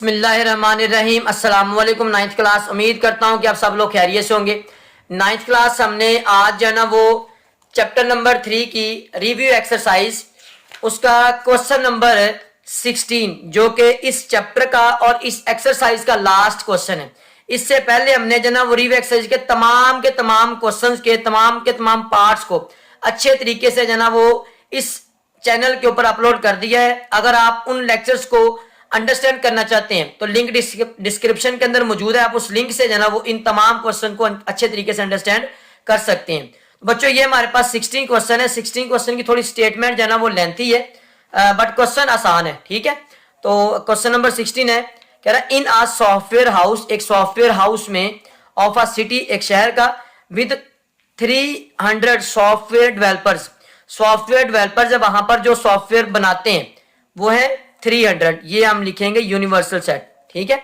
बिस्मिल्लाहिर्रहमानिर्रहीम। अस्सलाम वालेकुम। 9th क्लास, उम्मीद करता हूँ कि आप सब लोग खैरियत से होंगे। 9th क्लास हमने आज जो है ना वो चैप्टर नंबर 3 की रिव्यू एक्सरसाइज उसका क्वेश्चन नंबर 16 जो कि इस चैप्टर का और इस एक्सरसाइज का लास्ट क्वेश्चन है। इससे पहले हमने जो ना वो रिव्यू एक्सरसाइज के तमाम क्वेश्चंस के तमाम पार्ट्स को अच्छे तरीके से जो ना वो इस चैनल के ऊपर अपलोड कर दिया है। अगर आप उन लेक्चर्स को अंडरस्टैंड करना चाहते हैं तो लिंक डिस्क्रिप्शन के अंदर मौजूद है। आप उस लिंक से जो ना वो इन तमाम क्वेश्चन को अच्छे तरीके से अंडरस्टैंड कर सकते हैं। तो बच्चों ये हमारे पास 16 क्वेश्चन है। 16 क्वेश्चन की थोड़ी स्टेटमेंट जो ना वो लेंथी है बट क्वेश्चन आसान है। ठीक है, तो क्वेश्चन नंबर 16 है, कह रहा है इन आ सॉफ्टवेयर हाउस, एक सॉफ्टवेयर हाउस में ऑफ अ सिटी, एक शहर का, with 300 software developers. Software developers है वहां पर जो सॉफ्टवेयर बनाते हैं वो है 300, ये हम लिखेंगे यूनिवर्सल सेट। ठीक है,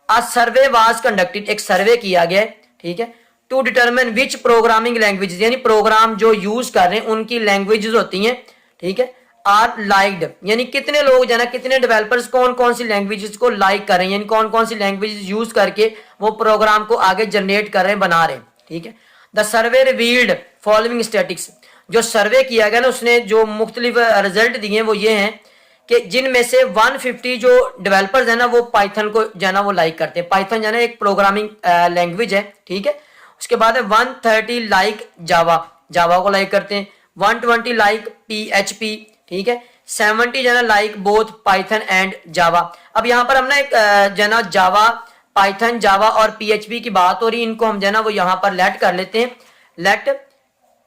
अ सर्वे वाज कंडक्टेड, एक सर्वे किया गया है। ठीक है, to determine which programming languages, यानी प्रोग्राम जो यूज कर रहे हैं उनकी लैंग्वेजेस होती हैं। ठीक है, आर लाइक्ड, यानी कितने लोग जो है ना, कितने डेवलपर्स कौन कौन सी लैंग्वेजेस को लाइक कर रहे हैं, यानी कौन कौन सी लैंग्वेजेस यूज करके वो प्रोग्राम को आगे जनरेट कर रहे हैं, बना रहे हैं। ठीक है, the survey revealed following statistics, जो सर्वे किया गया ना उसने जो मुख्तलिफ रिजल्ट दिए वो ये हैं कि जिनमें से 150 जो डेवलपर्स है ना वो पाइथन को जो है ना वो लाइक करते हैं। पाइथन जो है ना एक प्रोग्रामिंग लैंग्वेज है। ठीक है, उसके बाद है 130 लाइक जावा, जावा को लाइक करते हैं। 120 लाइक PHP। ठीक है, 70 जो है ना लाइक बोथ पाइथन एंड जावा। अब यहाँ पर हम ना एक जो है ना जावा, पाइथन, जावा और PHP की बात हो रही है, इनको हम जो है ना वो यहाँ पर लेट कर लेते हैं। Let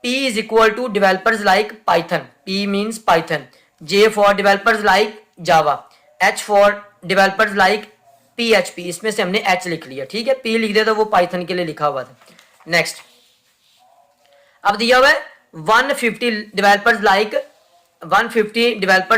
P is equal to developers like Python, P means Python, J for developers like Java, H for developers like PHP, इसमें से हमने H लिख लिया। ठीक है, P लिख दिया तो वो Python के लिए लिखा हुआ था। नेक्स्ट, अब दिया हुआ है 150 डेवलपर्स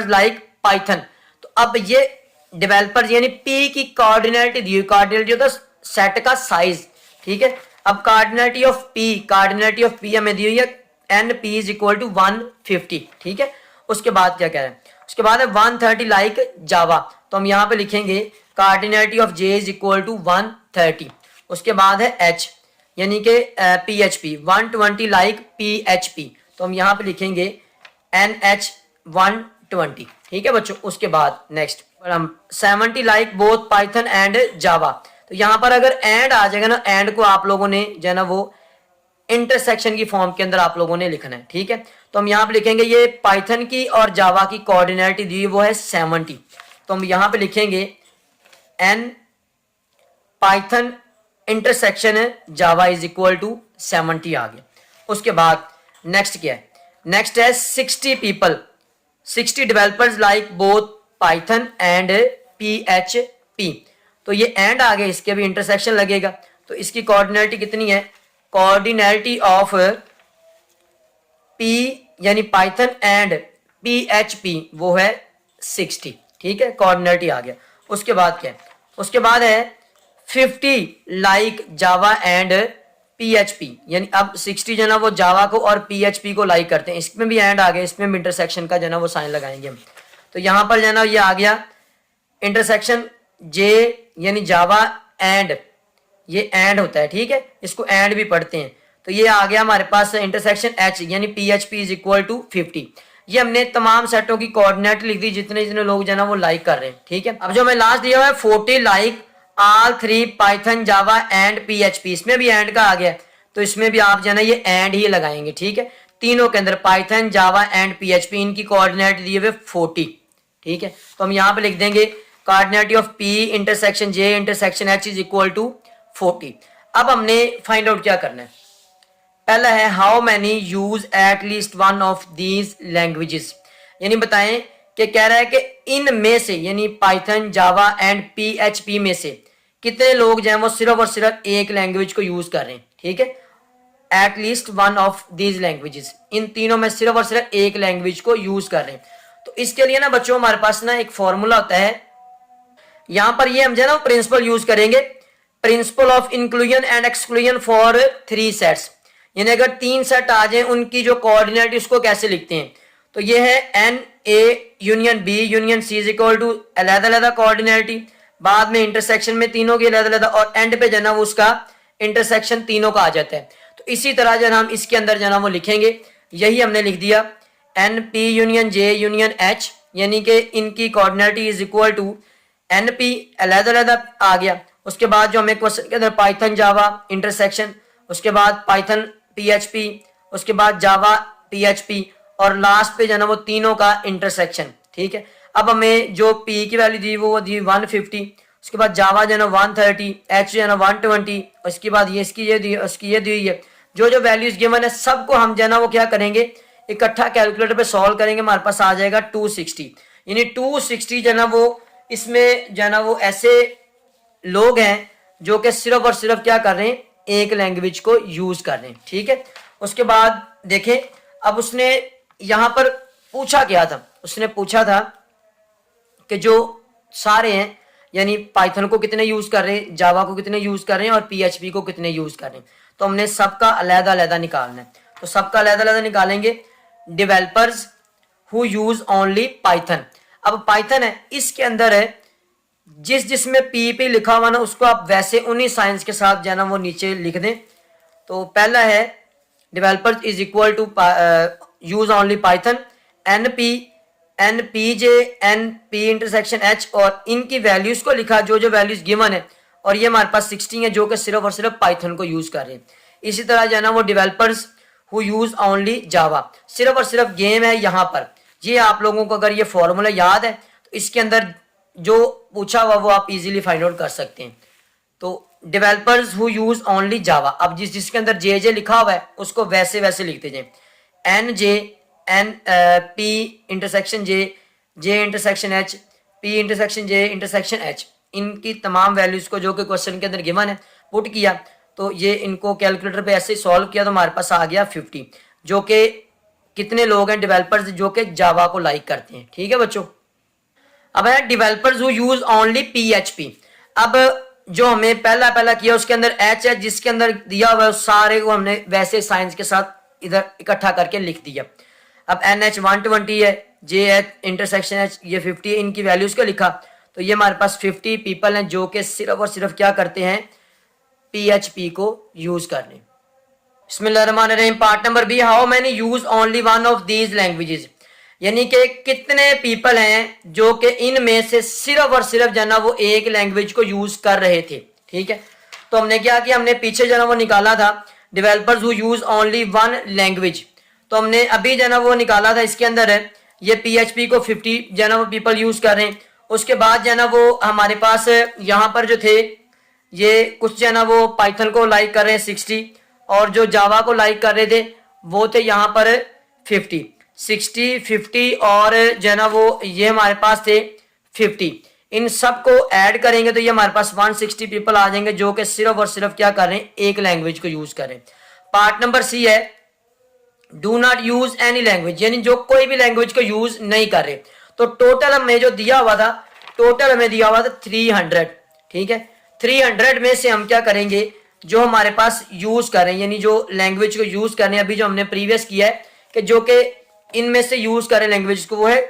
लाइक Python। तो अब ये डेवलपर्स यानी P की कोऑर्डिनेट दी हुई, कोऑर्डिनेट होता है सेट का साइज। ठीक है, अब कार्डिनलिटी ऑफ P हमें दी हुई है NP इज इक्वल टू 150। ठीक है, उसके बाद क्या कह रहे हैं, उसके बाद है 130 लाइक जावा, तो हम यहाँ पे लिखेंगे cardinality of J is equal to 130। उसके बाद है H यानी कि PHP 120 लाइक PHP, तो हम यहाँ पे लिखेंगे NH 120। ठीक है बच्चों, उसके बाद नेक्स्ट हम 70 लाइक बोथ पाइथन एंड जावा, तो यहां पर अगर एंड आ जाएगा ना, एंड को आप लोगों ने जो है ना वो इंटरसेक्शन की फॉर्म के अंदर आप लोगों ने लिखना है। ठीक है, तो हम यहां पे लिखेंगे ये पाइथन की और जावा की कोऑर्डिनेट दी वो है 70, तो हम यहां पे लिखेंगे N Python intersection Java is equal to 70 आ गया। उसके बाद नेक्स्ट क्या है, नेक्स्ट है 60 developers like both Python and PHP, तो ये एंड आ गया, इसके भी इंटरसेक्शन लगेगा, तो इसकी कोऑर्डिनेटी कितनी है, कोऑर्डिनेटी ऑफ P यानी पाइथन एंड PHP वो है 60। ठीक है, कोऑर्डिनेटी आ गया। उसके बाद क्या है, उसके बाद है 50 लाइक जावा एंड PHP, यानी अब 60 जो ना वो जावा को और PHP को लाइक करते हैं, इसमें भी एंड आ गया, इसमें भी इंटरसेक्शन का जो ना वो साइन लगाएंगे हम। तो यहां पर जो ना ये आ गया इंटरसेक्शन J यानी जावा एंड, ये एंड होता है। ठीक है, इसको एंड भी पढ़ते हैं, तो ये आ गया हमारे पास इंटरसेक्शन H यानी PHP इज इक्वल टू 50। ये हमने तमाम सेटों की कोऑर्डिनेट लिख दी जितने जितने लोग जो ना वो लाइक कर रहे हैं। ठीक है, अब जो हमें लास्ट दिया हुआ है 40 like all 3 Python, Java and PHP, इसमें भी एंड का आ गया, तो इसमें भी आप जो ना ये एंड ही लगाएंगे। ठीक है, तीनों के अंदर पाइथन, जावा एंड PHP, इनकी कोऑर्डिनेट दिए हुए 40। ठीक है, तो हम यहाँ पे लिख देंगे coordinate of P intersection J intersection H is equal to 40। अब हमने फाइंड आउट क्या करना है, पहला है how many use eight least one of these languages, यानी बताएं कि कह रहा है कि इन में से यानी पाइथन, जावा एंड PHP में से कितने लोग जो है वो सिर्फ और सिर्फ एक लैंग्वेज को यूज कर रहे हैं। ठीक है, at least one of these languages, इन तीनों में सिर्फ और सिर्फ एक लैंग्वेज को यूज कर रहे हैं। तो इसके लिए ना बच्चों हमारे पास ना एक फॉर्मूला होता है, यहां पर ये हम जो है ना प्रिंसिपल यूज करेंगे, principle of inclusion and exclusion for 3 sets, यानी अगर 3 सेट आ जाए उनकी जो कोऑर्डिनेट उसको कैसे लिखते हैं, तो ये है NA union B union C is equal to अलग-अलग कोऑर्डिनेट, बाद में इंटरसेक्शन में तीनों की अलग-अलग, और एंड पे जो है ना वो उसका इंटरसेक्शन तीनों का आ जाता है। तो इसी तरह जो है हम इसके अंदर जो है ना वो लिखेंगे, यही हमने लिख दिया N P union J union H, यानी कि इनकी coordinate is equal to N P अलग-अलग आ गया। उसके बाद जो हमें क्वेश्चन के अंदर पाइथन जावा इंटरसेक्शन, उसके बाद पाइथन पीएचपी, उसके बाद जावा पीएचपी, और लास्ट पे जो है ना वो तीनों का इंटरसेक्शन। ठीक है, अब हमें जो पी की वैल्यू दी वो दी 150, उसके बाद जावा जो है ना 130, एच जो है ना 120, उसके बाद ये इसकी ये दी, उसकी ये दी हुई है। जो जो वैल्यूज गिवन है सबको हम जो है ना वो क्या करेंगे, इकट्ठा कैलकुलेटर पे सॉल्व करेंगे, हमारे पास आ जाएगा 260। यानी 260 जो है ना वो इसमें जो है ना वो ऐसे लोग हैं जो कि सिर्फ और सिर्फ क्या कर रहे हैं, एक लैंग्वेज को यूज कर रहे हैं। ठीक है, उसके बाद देखें, अब उसने यहां पर पूछा क्या था, उसने पूछा था कि जो सारे हैं यानी पाइथन को कितने यूज कर रहे हैं, जावा को कितने यूज कर रहे हैं और पीएचपी को कितने यूज कर रहे हैं। तो हमने सबका अलग-अलग निकालना है, तो सबका अलग-अलग निकालेंगे। Developers who use only Python, अब पाइथन है इसके अंदर है जिसमें पी पे लिखा हुआ ना उसको आप वैसे उन्हीं साइंस के साथ जाना वो नीचे लिख दें। तो पहला है developers is equal to use only Python N P J N P intersection H, और इनकी वैल्यूज को लिखा जो जो वैल्यूज गिवन है, और ये हमारे पास 16 है जो कि सिर्फ और सिर्फ पाइथन को यूज कर रहे हैं। इसी तरह जो है ना वो डेवलपर्स हु यूज ओनली जावा, सिर्फ और सिर्फ गेम है यहाँ पर। ये आप लोगों को अगर ये फॉर्मूला याद है तो इसके अंदर जो पूछा हुआ वो आप इजीली फाइंड आउट कर सकते हैं। तो डेवलपर्स हु यूज ओनली जावा, अब जिसके अंदर जे जे लिखा हुआ है उसको वैसे वैसे लिखते जाए, N J N P intersection J, J intersection H, P intersection J intersection H, इनकी तमाम वैल्यूज को जो कि क्वेश्चन के अंदर गिवन है पुट किया। तो ये इनको कैलकुलेटर पे ऐसे सॉल्व किया तो हमारे पास आ गया 50, जो कि कितने लोग हैं डेवलपर्स जो कि जावा को लाइक करते हैं। ठीक है बच्चों, अब है developers who use only PHP. अब जो हमें पहला किया उसके अंदर एच है जिसके अंदर दिया हुआ सारे को हमने वैसे साइंस के साथ इधर इकट्ठा करके लिख दिया। अब एन एच 120 है, जे एच इंटरसेक्शन एच ये 50 है, इनकी वैल्यूज को लिखा। तो ये हमारे पास 50 पीपल हैं जो कि सिर्फ और सिर्फ क्या करते हैं, पीएचपी को यूज कर रहे हैं। बिस्मिल्लाहिर्रहमानिर्रहीम, part number B, how many use only one of these languages, यानी कि कितने पीपल हैं जो कि इनमें से सिर्फ और सिर्फ जना वो एक लैंग्वेज को यूज कर रहे थे। ठीक है, तो हमने क्या किया, हमने पीछे जना वो निकाला था developers who use only one language, तो हमने अभी जना वो निकाला था इसके अंदर है ये पीएचपी को 50 जना वो पीपल यूज कर रहे हैं। उसके बाद जना वो हमारे पास यहाँ पर जो थे ये कुछ जना वो पाइथन को लाइक कर रहे हैं 60, और जो जावा को लाइक कर रहे थे वो थे यहाँ पर 50, 60, 50 और जो है ना वो ये हमारे पास थे 50। इन सब को ऐड करेंगे तो ये हमारे पास 160 पीपल आ जाएंगे जो कि सिर्फ और सिर्फ क्या कर रहे हैं, एक लैंग्वेज को यूज कर रहे हैं। पार्ट नंबर सी है do not use any language, यानी जो कोई भी लैंग्वेज को यूज नहीं कर रहे। तो टोटल हमें जो दिया हुआ था, टोटल हमें दिया हुआ था 300। ठीक है, 300 में से हम क्या करेंगे, जो हमारे पास यूज कर रहे हैं यानी जो लैंग्वेज को यूज कर रहे हैं, अभी जो हमने प्रीवियस किया है कि जो कि इनमें से यूज कर रहे हैं लैंग्वेज को वो है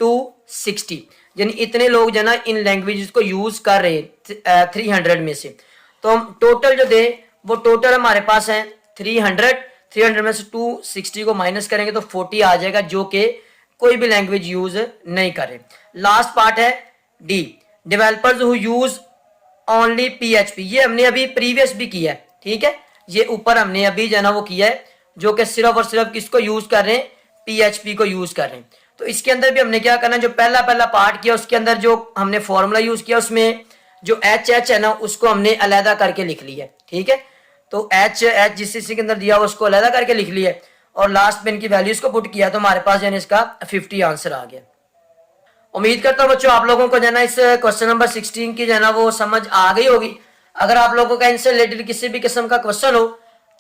260, यानी इतने लोग जो ना इन लैंग्वेजेस को यूज कर रहे हैं 300 में से। तो हम टोटल जो दे वो टोटल हमारे पास है 300 में से 260 को माइनस करेंगे तो 40 आ जाएगा जो कि कोई भी लैंग्वेज यूज नहीं कर रहे। लास्ट पार्ट है D, developers who use only PHP, ये हमने अभी प्रीवियस भी किया है। ठीक है, ये ऊपर हमने अभी जो ना वो किया है जो कि सिर्फ और सिर्फ किसको यूज कर रहे हैं, पीएचपी को यूज कर रहे हैं। तो इसके अंदर भी हमने क्या करना, जो पहला पार्ट किया उसके अंदर जो हमने फॉर्मूला यूज किया उसमें जो एच है ना उसको हमने अलहदा करके लिख लिया। ठीक है, तो एच जिस के अंदर दिया उसको अलहदा करके लिख लिया और लास्ट में इनकी वैल्यूज को पुट किया तो हमारे पास यानी इसका 50 आंसर आ गया। उम्मीद करता हूँ बच्चों आप लोगों को जो है ना इस क्वेश्चन नंबर 16 की जो है ना वो समझ आ गई होगी। अगर आप लोगों का इनसे रिलेटेड किसी भी किस्म का क्वेश्चन हो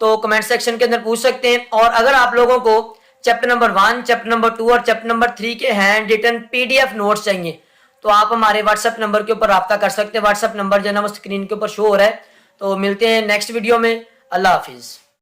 तो कमेंट सेक्शन के अंदर पूछ सकते हैं, और अगर आप लोगों को चैप्टर नंबर 1, चैप्टर नंबर 2 और चैप्टर नंबर 3 के हैंड रिटन पीडीएफ नोट्स चाहिए तो आप हमारे व्हाट्सएप नंबर के ऊपर राब्ता कर सकते हैं। व्हाट्सएप नंबर जो है ना वो स्क्रीन के ऊपर शो हो रहा है। तो मिलते हैं नेक्स्ट वीडियो में। अल्लाह हाफिज।